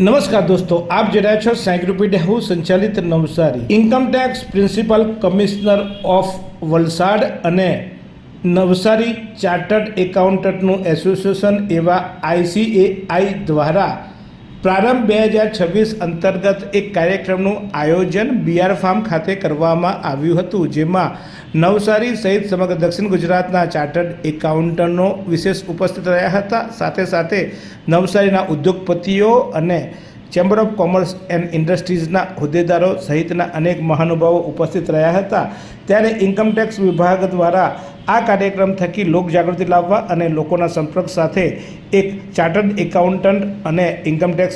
નમસ્કાર દોસ્તો, આપ જોઈ રહ્યા છો સાયક્લોપીડિયા હાઉસ સંચાલિત Navsari income tax principal commissioner of Valsad અને નવસારી ચાર્ટર્ડ એકાઉન્ટન્ટનું એસોસિએશન એવા ICAI દ્વારા પ્રારંભ 2026 અંતર્ગત એક કાર્યક્રમનું આયોજન BR ફાર્મ ખાતે કરવામાં આવ્યું હતું, જેમાં નવસારી સહિત સમગ્ર દક્ષિણ ગુજરાતના ચાર્ટર્ડ એકાઉન્ટન્ટો વિશેષ ઉપસ્થિત રહ્યા હતા. સાથે સાથે નવસારીના ઉદ્યોગપતિઓ અને ચેમ્બર ઓફ કોમર્સ એન્ડ ઇન્ડસ્ટ્રીઝના હોદ્દેદારો સહિતના અનેક મહાનુભાવો ઉપસ્થિત રહ્યા હતા. ત્યારે ઇન્કમટેક્સ વિભાગ દ્વારા આ કાર્યક્રમ થકી લોકજાગૃતિ લાવવા અને લોકોના સંપર્ક સાથે એક ચાર્ટર્ડ એકાઉન્ટન્ટ અને ઇન્કમટેક્સ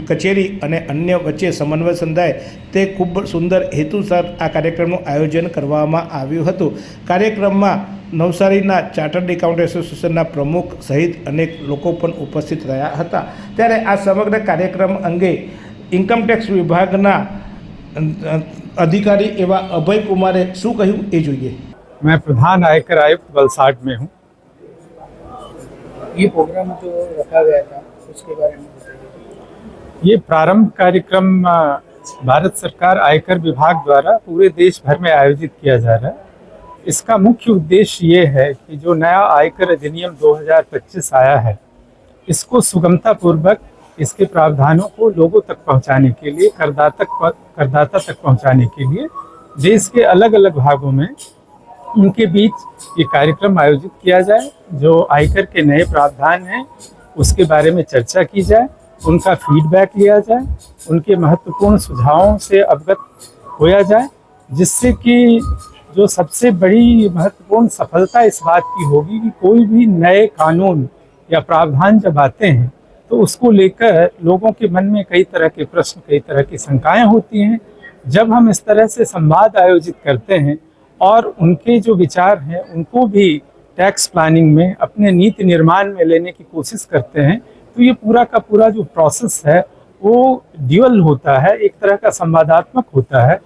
કચેરી અને અન્ય વચ્ચે સમન્વય સંધાય તે ખૂબ સુંદર હેતુસર આ કાર્યક્રમનું આયોજન કરવામાં આવ્યું હતું. કાર્યક્રમમાં નવસારીના ચાર્ટર્ડ એકાઉન્ટ એસોસિએશનના પ્રમુખ સહિત અનેક લોકો પણ ઉપસ્થિત રહ્યા હતા. ત્યારે આ સમગ્ર કાર્યક્રમ અંગે ઇન્કમટેક્સ વિભાગના अधिकारी एवं अभय कुमारे शू कहूँ ये જોઈએ. मैं प्रधान आयकर आयुक्त वलसाड में हूँ. ये प्रोग्राम जो रखा गया था उसके बारे में बताइए. ये प्रारंभ कार्यक्रम भारत सरकार आयकर विभाग द्वारा पूरे देश भर में आयोजित किया जा रहा है. इसका मुख्य उद्देश्य ये है कि जो नया आयकर अधिनियम 2025 आया है, इसको सुगमता पूर्वक इसके प्रावधानों को लोगों तक पहुंचाने के लिए, करदाता तक पहुंचाने के लिए देश के अलग अलग भागों में उनके बीच ये कार्यक्रम आयोजित किया जाए. जो आयकर के नए प्रावधान हैं उसके बारे में चर्चा की जाए, उनका फीडबैक लिया जाए, उनके महत्वपूर्ण सुझावों से अवगत होया जाए, जिससे कि जो सबसे बड़ी महत्वपूर्ण सफलता इस बात की होगी कि कोई भी नए कानून या प्रावधान जब आते हैं तो उसको लेकर लोगों के मन में कई तरह के प्रश्न, कई तरह की शंकाएं होती हैं. जब हम इस तरह से संवाद आयोजित करते हैं और उनके जो विचार हैं उनको भी टैक्स प्लानिंग में, अपने नीति निर्माण में लेने की कोशिश करते हैं, तो ये पूरा का पूरा जो प्रोसेस है वो ड्यूअल होता है, एक तरह का संवादात्मक होता है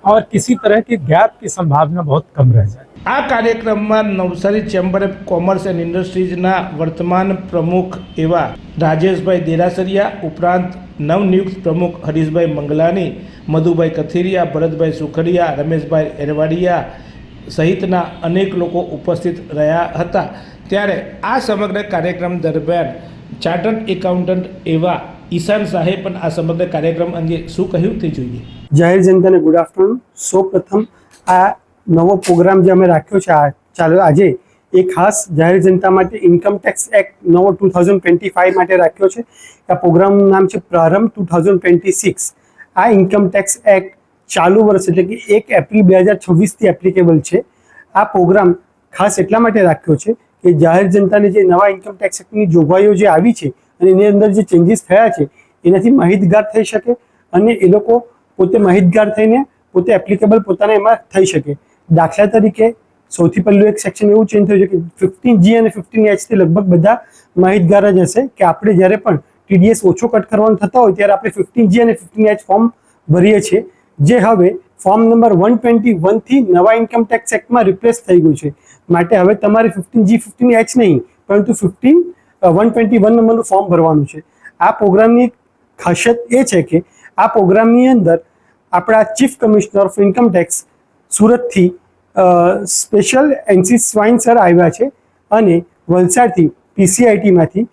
और किसी तरह के गैप की संभावना बहुत कम रह जाए. આ કાર્યક્રમમાં Navsari chamber of commerce and ઇન્ડસ્ટ્રીઝના વર્તમાન પ્રમુખ એવા રાજેશભાઈ દેરાસરિયા ઉપરાંત નવનિયુક્ત પ્રમુખ હરીશભાઈ મંગલાની, મધુભાઈ કથિરિયા, ભરતભાઈ સુખડિયા, રમેશભાઈ એરવાડિયા સહિતના અનેક લોકો ઉપસ્થિત રહ્યા હતા. ત્યારે આ સમગ્ર કાર્યક્રમ દરમિયાન ચાર્ટર્ડ એકાઉન્ટન્ટ એવા ઈશાન શાહે પણ આ સમગ્ર કાર્યક્રમ અંગે શું કહ્યું તે જોઈએ. જાહેર જનતાને ગુડ આફ્ટરનૂન. સૌ પ્રથમ આ નવો પ્રોગ્રામ જે અમે રાખ્યો છે ચાલો આજે એ ખાસ જાહેર જનતા માટે ઇન્કમ ટેક્સ એક્ટ નવો 2025 માટે રાખ્યો છે. આ પ્રોગ્રામનું નામ છે પ્રારંભ 2026. આ ઇન્કમ ટેક્સ એક્ટ ચાલુ વર્ષ એટલે કે 1 એપ્રિલ 2026થી એપ્લિકેબલ છે. આ પ્રોગ્રામ ખાસ એટલા માટે રાખ્યો છે કે જાહેર જનતાને જે નવા ઇન્કમ ટેક્સ એક્ટની જોગવાઈઓ જે આવી છે અને એની અંદર જે ચેન્જીસ થયા છે એનાથી માહિતગાર થઈ શકે અને એ લોકો પોતે માહિતગાર થઈને પોતે એપ્લિકેબલ પોતાના એમાં થઈ શકે. દાખલા તરીકે સૌથી પહેલું એક સેક્શન એવું ચેન્જ થયું છે કે 15G અને 15H થી લગભગ બધા માહિતગાર જ હશે કે આપણે જ્યારે પણ TDS ઓછો કટ કરવાનું થતા હોય ત્યારે આપણે 15G અને 15H ફોર્મ ભરીએ છીએ, જે હવે ફોર્મ નંબર 121 થી નવા ઇન્કમ ટેક્સ એક્ટમાં રિપ્લેસ થઈ ગયું છે. માટે હવે તમારે 15G 15H નહીં પરંતુ 121 નંબરનું ફોર્મ ભરવાનું છે. આ પ્રોગ્રામની ખાસિયત એ છે કે આ પ્રોગ્રામની અંદર આપણા chief commissioner of income tax સુરતથી સ્પેશિયલ NC સ્વાઇન સર આવ્યા છે અને વલસાડથી PCITમાંથી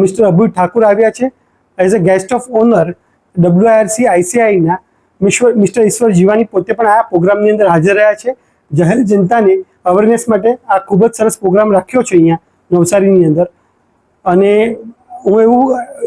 મિસ્ટર અભય ઠાકુર આવ્યા છે. As a guest of honour WIRC ICAIના મિસ્ટર ઈશ્વર જીવાની પોતે પણ આ પ્રોગ્રામની અંદર હાજર રહ્યા છે. જાહેર જનતાને અવેરનેસ માટે આ ખૂબ જ સરસ પ્રોગ્રામ રાખ્યો છે અહીંયા નવસારીની અંદર અને હું એવું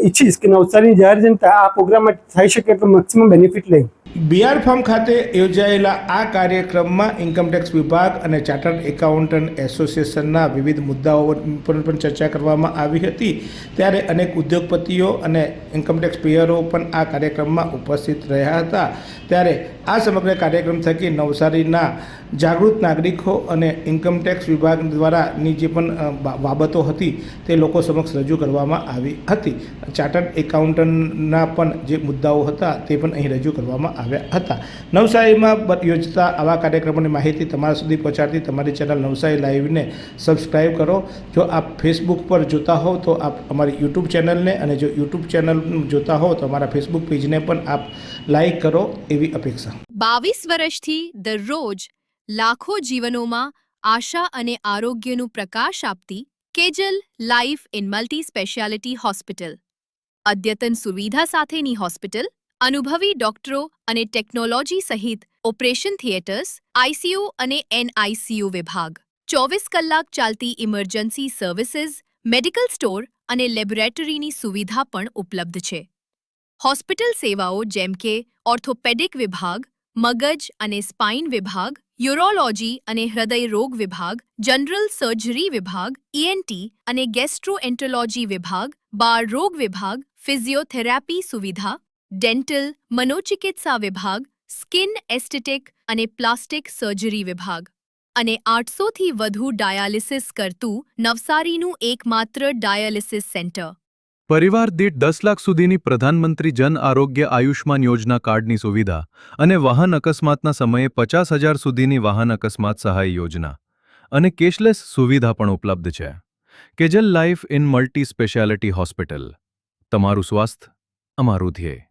ઈચ્છીશ કે નવસારીની જાહેર જનતા આ પ્રોગ્રામમાં થઈ શકે એટલું મેક્સિમમ બેનિફિટ લે. BR ફાર્મ ખાતે યોજાયેલા આ કાર્યક્રમમાં ઇન્કમટેક્સ વિભાગ અને ચાર્ટર્ડ એકાઉન્ટન્ટ એસોસિએશનના વિવિધ મુદ્દાઓ પર પણ ચર્ચા કરવામાં આવી હતી. ત્યારે અનેક ઉદ્યોગપતિઓ અને ઇન્કમટેક્સ પેયરો પણ આ કાર્યક્રમમાં ઉપસ્થિત રહ્યા હતા. ત્યારે આ સમગ્ર કાર્યક્રમ થકી નવસારીના જાગૃત નાગરિકો અને ઇન્કમટેક્સ વિભાગ દ્વારાની જે પણ બાબતો હતી તે લોકો સમક્ષ રજૂ કરવામાં આવી. આવી હતી. ચાર્ટર્ડ એકાઉન્ટન્ટના પણ જે મુદ્દાઓ હતા તે પણ અહીં રજૂ કરવામાં આવ્યા હતા. નવસારીમાં યોજતા આવા કાર્યક્રમોની માહિતી તમારા સુધી પહોંચાડતી તમારી ચેનલ નવસારી લાઈવને સબસ્ક્રાઈબ કરો. જો આપ ફેસબુક પર જોતા હો તો આપ અમારી યુટ્યુબ ચેનલને, અને જો યુટ્યુબ ચેનલ જોતા હો તો અમારા ફેસબુક પેજને પણ આપ લાઈક કરો એવી અપેક્ષા. 22 વર્ષથી દરરોજ લાખો જીવનોમાં આશા અને આરોગ્યનું પ્રકાશ આપતી Kejal life in multi speciality hospital. અદ્યતન સુવિધા સાથેની હોસ્પિટલ, અનુભવી ડોક્ટરો અને ટેકનોલોજી સહિત ઓપરેશન થિયેટર્સ, આઈસીયુ અને એનઆઈસીયુ વિભાગ, 24 કલાક ચાલતી ઇમરજન્સી સર્વિસીસ, મેડિકલ સ્ટોર અને લેબોરેટરીની સુવિધા પણ ઉપલબ્ધ છે. હોસ્પિટલ સેવાઓ જેમ કે ઓર્થોપેડિક વિભાગ, મગજ અને સ્પાઇન વિભાગ, યુરોલોજી અને હૃદય રોગ વિભાગ, જનરલ સર્જરી વિભાગ, ઈએનટી અને ગેસ્ટ્રોએન્ટરોલોજી વિભાગ, બાળ રોગ વિભાગ, ફિઝિયોથેરાપી સુવિધા, ડેન્ટલ, મનોચિકિત્સા વિભાગ, સ્કિન એસ્થેટિક અને પ્લાસ્ટિક સર્જરી વિભાગ અને 800થી વધુ ડાયાલિસિસ કરતું નવસારીનું એકમાત્ર ડાયાલિસિસ સેન્ટર. પરિવાર દીઠ 10 લાખ સુધીની પ્રધાનમંત્રી જન આરોગ્ય આયુષ્માન યોજના કાર્ડની સુવિધા અને વાહન અકસ્માતના સમયે 50,000 સુધીની વાહન અકસ્માત સહાય યોજના અને કેશલેસ સુવિધા પણ ઉપલબ્ધ છે. Kejal life in multi speciality hospital. તમારું સ્વાસ્થ્ય અમારું ધ્યેય.